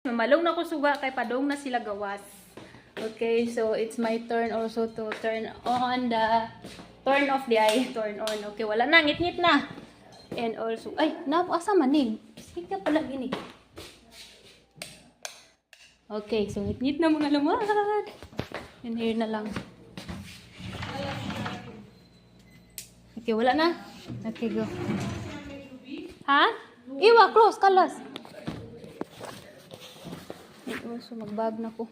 Mamalong na ko suga kay padong na sila gawas. Okay, so it's my turn also to turn on the turn off the eye, turn on. Okay, wala na, ngit-ngit na. And also, ay, asa maning? Speak ka pala gini. Okay, so ngit-ngit na mga lumad. And here na lang. Okay, wala na. Okay, go. Ha? Iwa, close, kalas. And also, magbag na ko.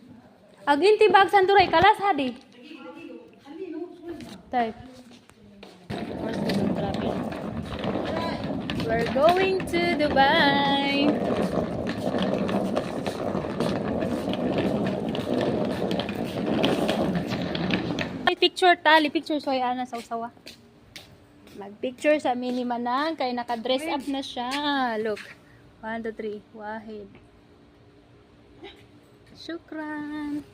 Aginti bag santuray, kalas hadi. Type. We're going to Dubai. Picture tali, picture so ana sa usawa. Mag-picture sa mini manang kay naka-dress up na siya. Look. 1 2 3. Wahid. Shukran.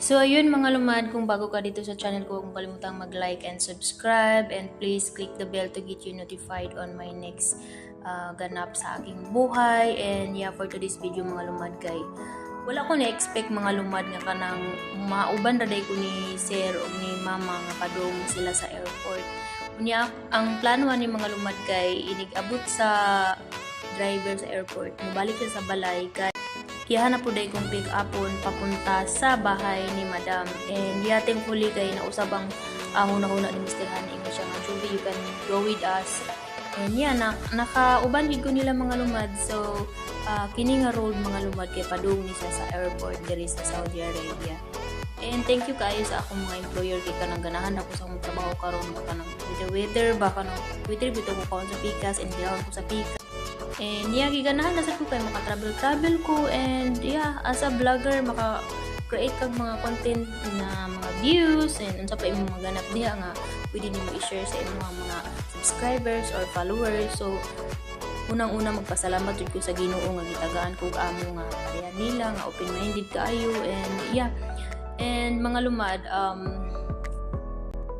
So ayun mga lumad, kung bago ka dito sa channel ko, kung kalimutang mag-like and subscribe, and please click the bell to get you notified on my next ganap sa aking buhay. And yeah, for today's video mga lumad kay wala ko na-expect mga lumad nga kanang mauban raday ko ni sir o ni mama nga padong sila sa airport. Unya ang plano ni mga lumad kay inig-abot sa driver sa airport, mubalik siya sa balay kay kaya na po day kong pick upon papunta sa bahay ni madam. And yeah, thankfully kay nausabang huna-huna ni Mr. Han ingo siya nga, Julie, you can go with us. And yeah, nakauban gid ko nila mga lumad. So kini nga road mga lumad kay padung ni siya sa airport diri sa Saudi Arabia. And thank you kayo sa akong mga employer kay kanang ganahan ako sa akong trabaho karon baka nang weather baka nang weather bitaw ko kaon sa Pikas and ginawan ko sa Pikas. And yeah, giganahan na sa ko kay maka-travel ko. And yeah, as a vlogger, maka-create kag mga content na mga views. And unsa pa imong mga ganap diha nga pwede nimo i-share sa imong mga subscribers or followers. So, unang-una magpasalamat jud ko sa Ginoo nga gitagaan ko amo nga pareha nila nga open-minded kaayo. And yeah, and mga lumad,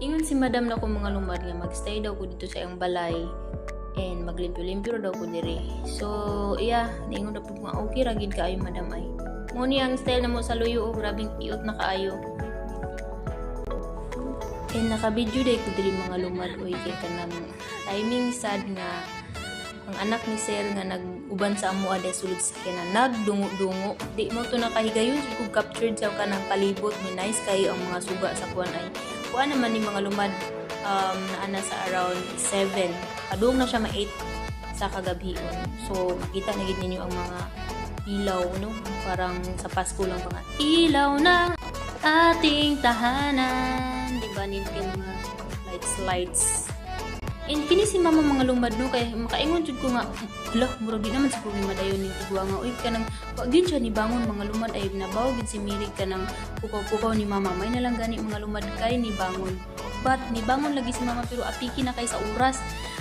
ingon si madam na ko mga lumad nga magstay daw ko dito sa iyang balay. And maglimpyo-limpyo daw ko dire. So, yeah, naingon na po mga okay, ragid kaayo madam ay. Muni ang style na mo sa luyo, oh, grabing cute na kaayo. And naka-video day ko diri mga lumad, oy, kay kanang timing sad nga ang anak ni sir nga nag-uban sa amo ade sulod sa kina nagdungo-dungo. Di mo to nakahigayon kung captured sa kanang palibot ni nice kayo ang mga suga sa kuan ay. Kuan naman ni mga lumad naana sa around 7. Padung na siya ma-8 sa kagabion. So, makita na gid ninyo ang mga ilaw, no? Parang sa Pasko lang mga ilaw ng ating tahanan. Diba? Nito yung mga lights. And kini si mama mga lumad, no? Kaya makaingon jud ko nga, hala, murag di naman sa problema dayon ni Tigwa nga. Uy, kanang, wag din siya ni bangon mga lumad, ay nabaw gid si Mirig kanang pukaw-pukaw ni mama. May nalang gani mga lumad kay ni bangon. But, ni bangon lagi si mama, pero apiki na kay sa oras.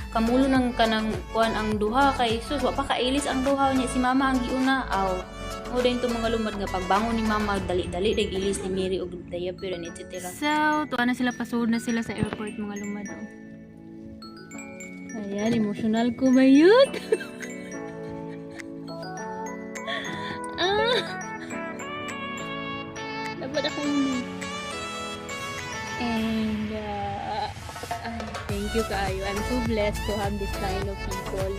Kamulo ng kanang kuan ang duha kay sus wa pa kailis ang duha niya si mama ang giuna aw mo din to mga lumad nga pagbangon ni mama dali-dali dag ilis ni Mary og diaper and etc. So tuwa na sila pasud na sila sa airport mga lumad. Ayan, emotional ko mayut. Dapat akong and thank you kaayo. I'm so blessed to have this kind of people.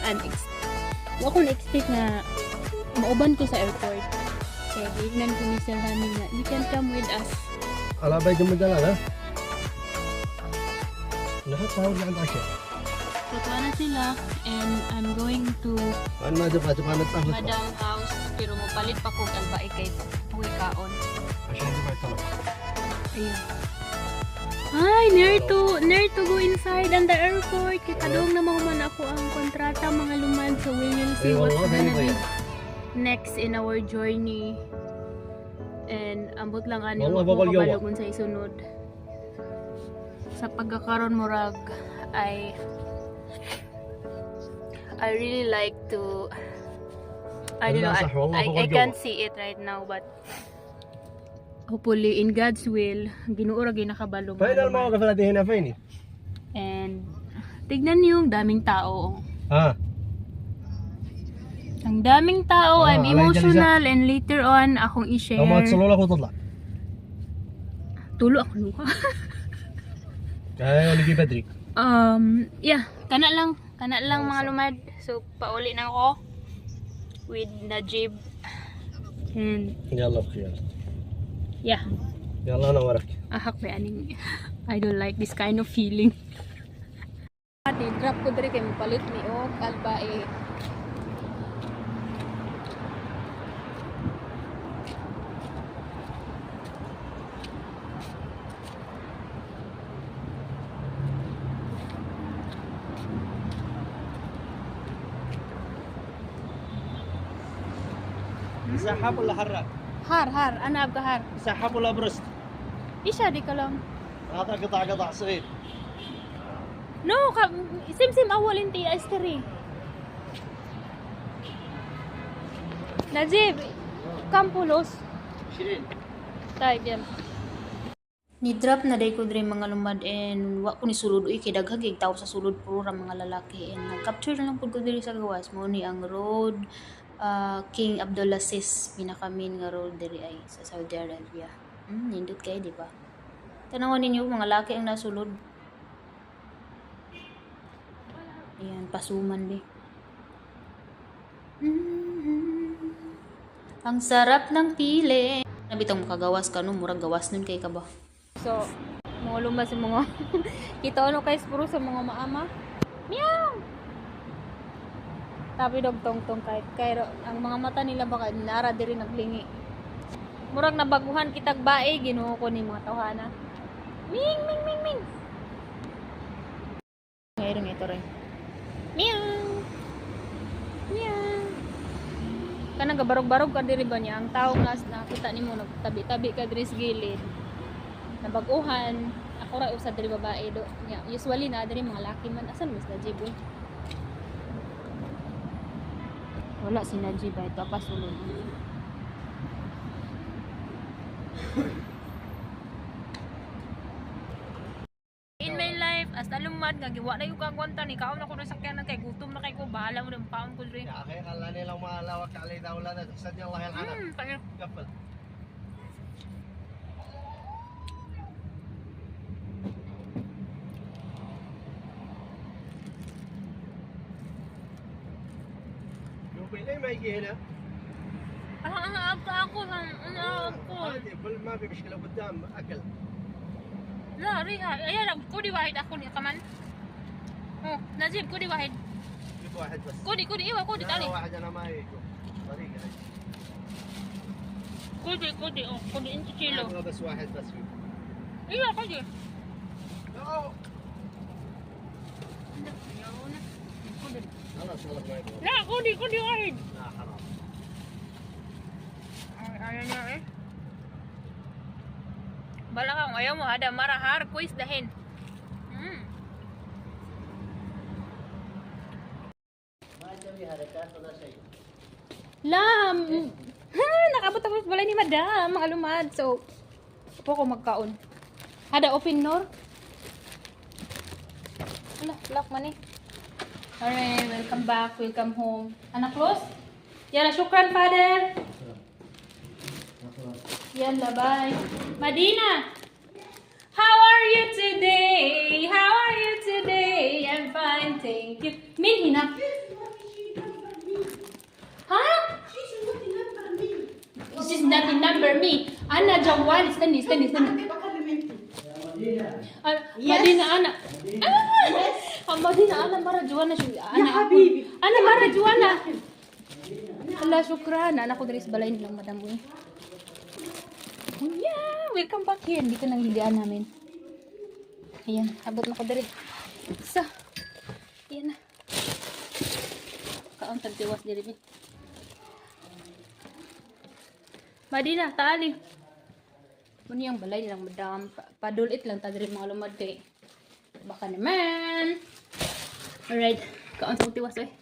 And wa ko na-expect na mauban ko sa airport. Kaya gignan ko ni Sir Hani nga, you can come with us. Alabay dyan mo dyan, ha? Lahat tawag yan asya. Tutuwa na sila and I'm going to Ano na dyan pa? Dyan pa nagtahos pa. Madam house pero mapalit pa ko kalbae kay Uy Kaon. Asya dyan pa ito. Ayun. Ay, near to go inside and the airport. Kaya kadong na mahuman ako ang kontrata mga lumad. So we will see what's gonna be next in our journey. And ambot lang ani mo kabalogon sa isunod. Sa pagkakaroon murag I really like to I don't know I can't see it right now but hopefully in God's will Ginoo ra gyud nakabalo. Pwede mo ka pala dihin na fine. And tignan niyo yung daming tao. Ah. Ang daming tao, I'm alay dyan, emotional, and later on, akong i-share. لو ما تصلوا لك وتطلع Tulo ako luha. نجي بدري Yeah, kana lang mga lumad. So, pauli na ako with Najib. And, يلا بخير yeah, يلا انا وراك ahak may aning. I don't like this kind of feeling. Ate, drop ko diri kay mapalit ni og albae. سحب ولا حراك؟ Har, ana abga har. سحب ولا برست؟ Isa di ka lang. هذا قطع صغير No, sim awalin ti isteri. Najib, kampulos. 20 Tay diyan. Ni drop na day ko dre mga lumad and wa ko ni sulod uy kay daghag ig tawo sa sulod puro ra mga lalaki and nag-capture na lang pud ko diri sa gawas mo ni ang road King Abdulaziz pinaka main nga road diri ay sa Saudi Arabia. Nindot kay di ba? Tanawon ninyo mga lalaki ang nasulod. Ayan, pasuman di. Ang sarap ng pili. Nabitang makagawas ka no, murag gawas nun kay ka ba? So, mga lumba sa mga kita ano kay puro sa mga maama. Meow! Tapi dog tong kay ang mga mata nila baka nara diri naglingi. Murag nabaguhan kitag bae Ginoo ko ni mga tawhana. Ming. Ngayon ito rin. Meow. Kanang gabarog-barog ka diri ba niya ang taong nakita nimo nagtabi-tabi ka diri sa gilid. Nabaguhan, ako ra usa diri babae do. Usually na diri mga laki man asan mas Najib eh. Wala si Najib ba ito pa sulod. In my life as alumad nga giwa na yung kagwanta ni kaon ako sa sakyanan kay gutom na kay ko bahala mo ng paon ko diri. يا اخي خلاني لو ما لوك علي دولة تحسدني الله يلعنك قفل شوفي ليه ما يجي هنا؟ Ang ako عادي ما في مشكلة قدام اكل La, riha. Ayan, kudi wahid ako ni kaman. Oh, Najib, kudi wahid. جيب واحد بس Kudi, iwa, kudi, لا tali. واحد انا ما يجوا طريقة Kudi, oh, kudi, inchi kilo. ابغى بس واحد بس فيه Iwa, kudi. أوه. خلاص والله ما يبغى La, kudi wahid. لا حرام Ayan niya eh. Bala kang ayaw mo, ada marahar, quiz dahin. ما تسوي حركات ولا شيء Lam! Nakabot ako sa balay ni Madam, mga lumad. So, po ko magkaon. Hada open nor? Ala, lock man eh. Alright, welcome back, welcome home. Anak close? Yala, syukran, father. Yalla, bye. Madina! How are you today? How are you today? I'm fine, thank you. Min, hinap. Huh? This is not the number me. Ana Jawal, stani. Madina Ana. Ang Madina Ana Mara Juana siya. Ana Mara Juana. Allah syukran. Anak ko dari sa balay nilang madam mo. Yeah, welcome back here. Dito nang hilian namin. Ayan, abot na ko dari. So, ayan na. Kaon tagtiwas diri mi. Madina, taali. Muni ang balay nilang madam. Padulit lang ta diri mga lumad kay. Baka naman. Alright, kaon tagtiwas eh.